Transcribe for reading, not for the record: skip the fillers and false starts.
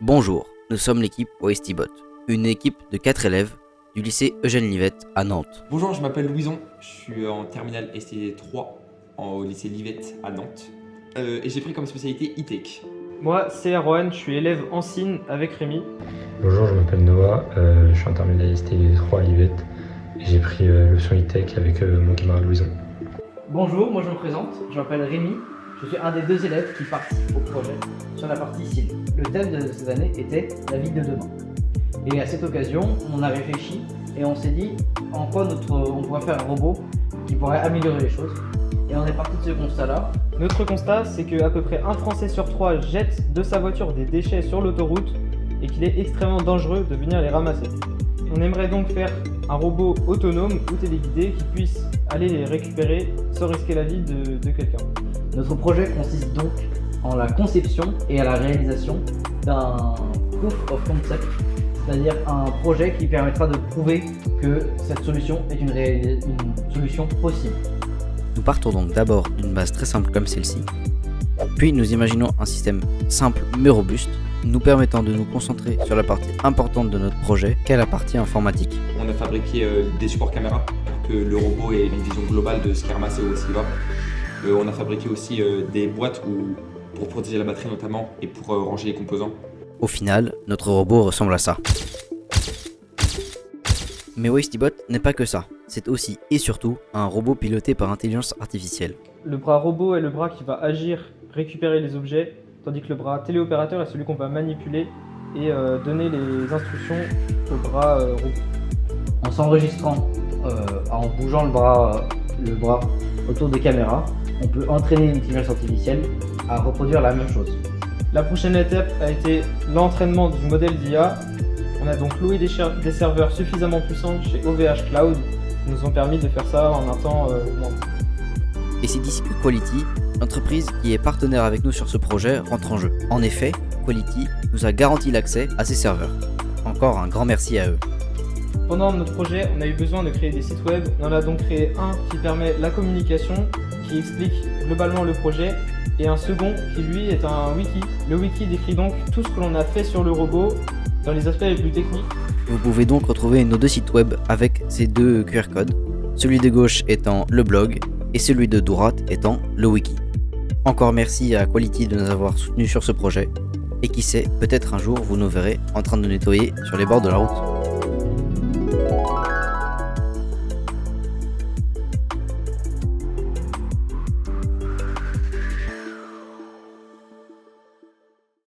Bonjour, nous sommes l'équipe OSTBot, une équipe de 4 élèves du lycée Eugène Livette à Nantes. Bonjour, je m'appelle Louison, je suis en terminale STD 3 au lycée Livette à Nantes et j'ai pris comme spécialité e-tech. Moi, c'est Erwan, je suis élève en Cine avec Rémi. Bonjour, je m'appelle Noah, je suis en terminale STD 3 à Livette et j'ai pris leçon e-tech avec mon camarade Louison. Bonjour, moi je me présente, je m'appelle Rémi, je suis un des 2 élèves qui participent au projet sur la partie Cine. Le thème de cette année était la ville de demain. Et à cette occasion, on a réfléchi et on s'est dit en quoi on pourrait faire un robot qui pourrait améliorer les choses. Et on est parti de ce constat-là. Notre constat, c'est qu'à peu près un Français sur 3 jette de sa voiture des déchets sur l'autoroute et qu'il est extrêmement dangereux de venir les ramasser. On aimerait donc faire un robot autonome ou téléguidé qui puisse aller les récupérer sans risquer la vie de quelqu'un. Notre projet consiste donc en la conception et à la réalisation d'un proof of concept, c'est-à-dire un projet qui permettra de prouver que cette solution est une solution possible. Nous partons donc d'abord d'une base très simple comme celle-ci, puis nous imaginons un système simple mais robuste, nous permettant de nous concentrer sur la partie importante de notre projet qu'est la partie informatique. On a fabriqué des supports caméra pour que le robot ait une vision globale de ce qui est ramassé ou ce qui va. On a fabriqué aussi des boîtes pour protéger la batterie notamment et pour ranger les composants. Au final, notre robot ressemble à ça. Mais OSTBot n'est pas que ça, c'est aussi et surtout un robot piloté par intelligence artificielle. Le bras robot est le bras qui va agir, récupérer les objets, tandis que le bras téléopérateur est celui qu'on va manipuler et donner les instructions au bras robot. En s'enregistrant, en bougeant le bras autour des caméras, on peut entraîner une intelligence artificielle à reproduire la même chose. La prochaine étape a été l'entraînement du modèle d'IA. On a donc loué des serveurs suffisamment puissants chez OVH Cloud qui nous ont permis de faire ça en un temps moindre. Et c'est d'ici que Quality, l'entreprise qui est partenaire avec nous sur ce projet, rentre en jeu. En effet, Quality nous a garanti l'accès à ces serveurs. Encore un grand merci à eux. Pendant notre projet, on a eu besoin de créer des sites web. On en a donc créé un qui permet la communication, qui explique globalement le projet, et un second qui lui est un wiki. Le wiki décrit donc tout ce que l'on a fait sur le robot dans les aspects les plus techniques. Vous pouvez donc retrouver nos 2 sites web avec ces 2 QR codes, celui de gauche étant le blog et celui de droite étant le wiki. Encore merci à Quality de nous avoir soutenus sur ce projet, et qui sait, peut-être un jour vous nous verrez en train de nettoyer sur les bords de la route.